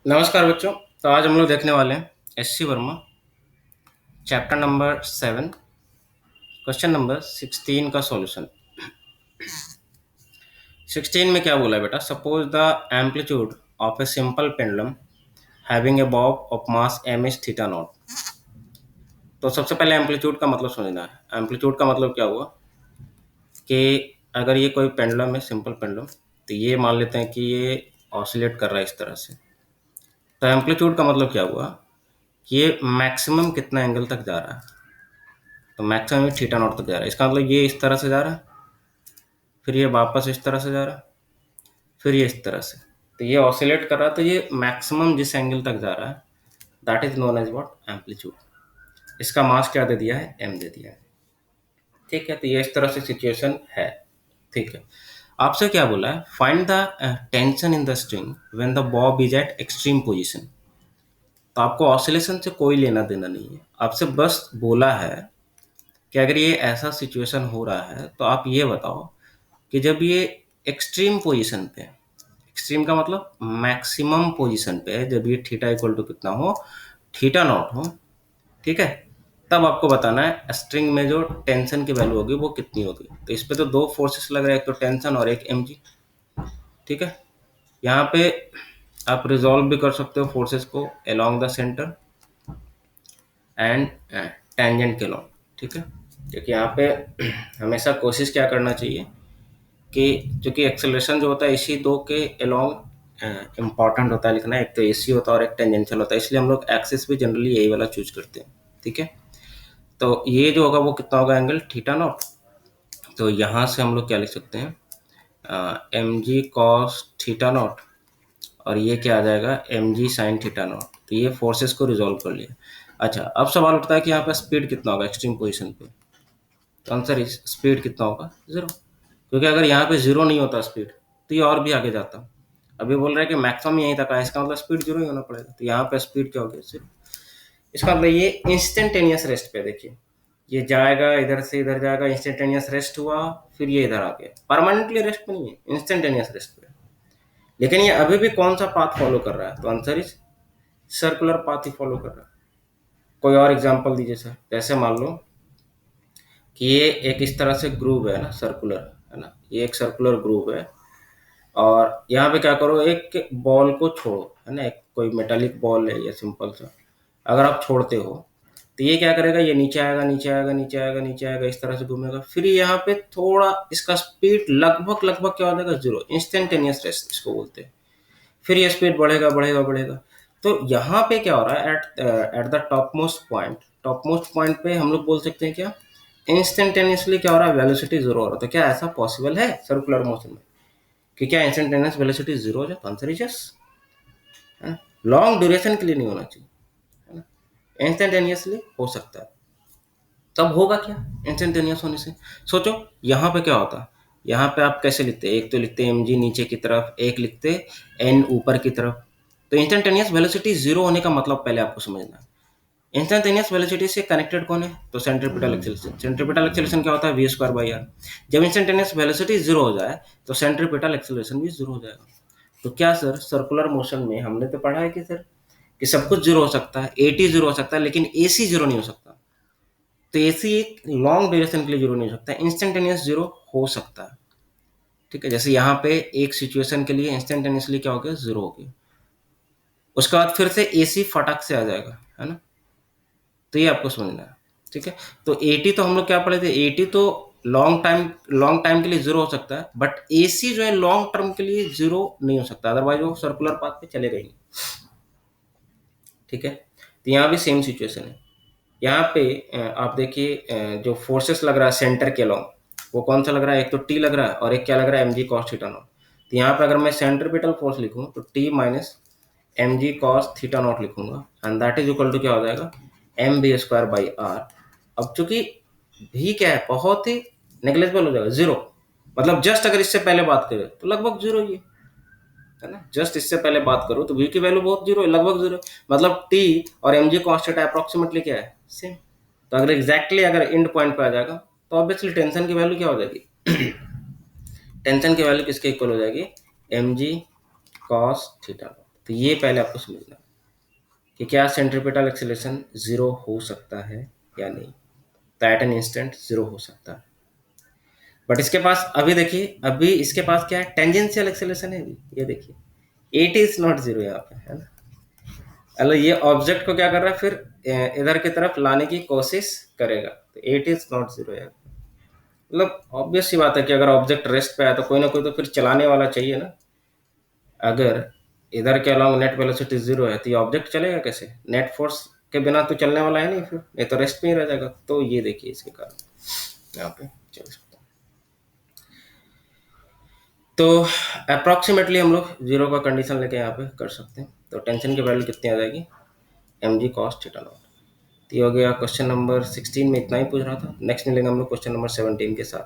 नमस्कार बच्चों। तो आज हम लोग देखने वाले हैं SC Verma chapter number 7 question number 16 का सॉल्यूशन। 16 में क्या बोला है बेटा? Suppose the amplitude of a simple pendulum having a Bob of mass m is theta naught. तो सबसे पहले एम्पलीट्यूड का मतलब समझना है। एम्पलीट्यूड का मतलब क्या हुआ कि अगर ये कोई पेंडुलम है, सिंपल पेंडुलम, तो ये मान लेते हैं कि ये ऑसिलेट कर रहा है इस तरह से। तो एम्पलीट्यूड का मतलब क्या हुआ कि ये मैक्सिमम कितना एंगल तक जा रहा है। तो मैक्सिमम थीटा नॉट तक जा रहा है। इसका मतलब ये इस तरह से जा रहा है, फिर ये वापस इस तरह से जा रहा है, फिर ये इस तरह से। तो ये ऑसिलेट कर रहा है, तो ये मैक्सिमम जिस एंगल तक जा रहा है that is known as what? Amplitude. इसका मास क्या दे दिया है? एम दे दिया है। ठीक है, तो ये इस तरह से सिचुएशन है। ठीक है, आपसे क्या बोला है? Find the tension in the string when the Bob is eight extreme position. तो आपको ऑसिलेशन से कोई लेना देना नहीं है, आपसे बस बोला है कि अगर ये ऐसा सिचुएशन हो रहा है तो आप ये बताओ कि जब ये एक्सट्रीम पोजीशन पे, एक्सट्रीम का मतलब मैक्सिमम पोजीशन पे है, जब ये थीटा इक्वल टू कितना हो? थीटा नॉट हो। ठीक है, तब आपको बताना है स्ट्रिंग में जो टेंशन की वैल्यू होगी वो कितनी होगी। तो इस पे तो दो फोर्सेस लग रहे हैं, एक तो टेंशन और एक mg। ठीक है, यहाँ पे आप रिजॉल्व भी कर सकते हो फोर्सेस को along the centre and tangent के लॉन्ग। ठीक है, क्योंकि यहाँ पे हमेशा कोशिश क्या करना चाहिए कि चूंकि एक्सेलरेशन जो होता है इसी दो के अलोंग इम्पॉर्टेंट होता है लिखना। एक तो एसी होता है और एक टेंजेंशियल होता है, इसलिए हम लोग एक्सिस भी जनरली यही वाला चूज करते हैं। ठीक है, तो ये जो होगा वो कितना होगा? Angle theta naught. तो यहाँ से हम लोग क्या लिख सकते हैं? एम जी कॉस थीटा नॉट, और ये क्या आ जाएगा? M g sine theta naught. तो ये फोर्सेस को रिजोल्व कर लिया। अच्छा, अब सवाल उठता है कि यहाँ पे स्पीड कितना होगा एक्सट्रीम पोजिशन पे। तो आंसर इज स्पीड कितना होगा? जीरो। क्योंकि अगर यहाँ पे जीरो नहीं होता स्पीड तो ये और भी आगे जाता। अभी बोल रहा है कि मैक्सिमम यहीं तक है, इसका मतलब स्पीड जीरो ही होना पड़ेगा। तो यहाँ पे स्पीड क्या होगी? जीरो। इसका मतलब ये इंस्टेंटेनियस रेस्ट पे, देखिए ये जाएगा इधर से इधर जाएगा, इंस्टेंटेनियस रेस्ट हुआ, फिर ये इधर आ गया। परमानेंटली रेस्ट पे नहीं है, इंस्टेंटेनियस रेस्ट पे। लेकिन ये अभी भी कौन सा पाथ फॉलो कर रहा है? तो answer is circular path he follow कर रहा है। कोई और एग्जांपल दीजिए सर। जैसे मान लो कि ये एक इस तरह से ग्रूव है ना, सर्कुलर है ना, ये एक सर्कुलर ग्रूव है, और यहाँ पे क्या करो, एक बॉल को छोड़ो, है ना, एक कोई मेटालिक बॉल है या सिंपल सा, अगर आप छोड़ते हो तो ये क्या करेगा? ये नीचे आएगा, नीचे आएगा, नीचे आएगा, नीचे आएगा, इस तरह से घूमेगा। फिर यहाँ पे थोड़ा इसका स्पीड लगभग लगभग क्या हो जाएगा? जीरो। इंस्टेंटेनियस रेस्ट इसको बोलते हैं। फिर ये स्पीड बढ़ेगा बढ़ेगा बढ़ेगा। तो यहाँ पे क्या हो रहा है? At the top most point, top most point पे हम लोग बोल सकते हैं क्या? इंस्टेंटेनियसली क्या हो रहा है? वेलोसिटी जीरो हो रहा है। तो क्या ऐसा पॉसिबल है सर्कुलर मोशन में कि क्या इंस्टेंटेनियस वेलोसिटी जीरो हो जाए? तो answer is yes. Long duration के लिए नहीं होना चाहिए, है ना, इंस्टेंटेनियसली हो सकता है। तब होगा क्या इंस्टेंटेनियस होने से? सोचो यहाँ पे क्या होता। यहाँ पे आप कैसे लिखते? एक तो लिखते एम जी नीचे की तरफ, एक लिखते एन ऊपर की तरफ। तो इंस्टेंटेनियस वेलोसिटी जीरो होने का मतलब पहले आपको समझना है। इंस्टेंटेनियस वेलोसिटी से कनेक्टेड कौन है? तो सेंट्रीपिटल एक्सेलरेशन। सेंट्रीपिटल एक्सेलरेशन क्या होता है? V square by R. जब इंस्टेंटेनियस वेलोसिटी जीरो हो जाए तो सेंट्रीपिटल एक्सेलरेशन भी जीरो हो जाएगा। तो क्या सर, सर्कुलर मोशन में हमने तो पढ़ा है कि सर कि सब कुछ जीरो हो सकता है, एटी जीरो हो सकता है, लेकिन एसी जीरो नहीं हो सकता। तो एसी एक लॉन्ग ड्यूरेशन के लिए जीरो नहीं हो सकता, इंस्टेंटेनियस जीरो हो सकता है। ठीक है, जैसे यहाँ पे एक सिचुएशन के लिए इंस्टेंटेनियसली क्या हो गया? जीरो हो गया। उसके बाद फिर से एसी फटाक से आ जाएगा, है ना। तो ये आपको समझना है। ठीक है, तो एटी तो हम लोग क्या पढ़े थे? एटी तो लॉन्ग टाइम के लिए जीरो हो सकता है, बट एसी जो है लॉन्ग टर्म के लिए जीरो नहीं हो सकता, अदरवाइज वो सर्कुलर पाथ पे चलेगा ही नहीं। ठीक है, तो यहाँ भी सेम सिचुएशन है। यहाँ पे आप देखिए जो फोर्सेस लग रहा है सेंटर के अलॉन्ग, वो कौन सा लग रहा है? एक तो टी लग रहा है और एक क्या लग रहा है? एम जी कॉस थीटा नॉट। तो यहाँ पे अगर मैं सेंट्रीपिटल फोर्स लिखूँ तो टी माइनस एम जी कॉस थीटा नॉट लिखूंगा, and that is equal to क्या हो जाएगा? M V square by R. अब चूंकि भी क्या है, बहुत ही नेग्लेजिबल हो जाएगा, जीरो। मतलब जस्ट अगर इससे पहले बात करें तो लगभग जीरो ही है ना। जस्ट इससे पहले बात करूं तो v की वैल्यू बहुत जीरो है, लगभग जीरो। मतलब t और mg कांस्टेंट अप्रोक्सीमेटली क्या है? सेम। तो अगर एग्जैक्टली अगर एंड पॉइंट पे आ जाएगा तो ऑब्वियसली टेंशन की वैल्यू क्या हो जाएगी? टेंशन की वैल्यू किसके इक्वल हो जाएगी? mg cos theta. तो ये पहले आपको समझना कि क्या सेंट्रीपिटल एक्सेलरेशन जीरो हो सकता है या नहीं। तो एट एन इंस्टेंट जीरो हो सकता है, बट इसके पास अभी देखिए, अभी इसके पास क्या है, टेंजेंशियल एक्सेलरेशन है अभी, ये देखिए इट इज नॉट जीरो यहाँ पे, है ना। मतलब ये ऑब्जेक्ट को क्या कर रहा है, फिर इधर की तरफ लाने की कोशिश करेगा, तो इट इज नॉट जीरो यार। मतलब ऑब्वियस सी बात है कि अगर ऑब्जेक्ट रेस्ट पे आया तो कोई ना कोई तो फिर चलाने वाला चाहिए ना। अगर इधर के अलॉन्ग नेट वेलोसिटी जीरो है तो ये ऑब्जेक्ट चलेगा कैसे, नेट फोर्स के बिना तो चलने वाला है नहीं, फिर ये तो रेस्ट पे ही रह जाएगा। तो ये देखिए इसके कारण यहाँ पे चल सकता है। तो अप्रॉक्सीमेटली हम लोग जीरो का कंडीशन लेके यहाँ पे कर सकते हैं। तो टेंशन की वैल्यू कितनी आ जाएगी, एम जी कॉस थीटा नॉट। तो ये हो गया क्वेश्चन नंबर 16 में, इतना ही पूछ रहा था। नेक्स्ट मिलेंगे हम लोग क्वेश्चन नंबर 17 के साथ।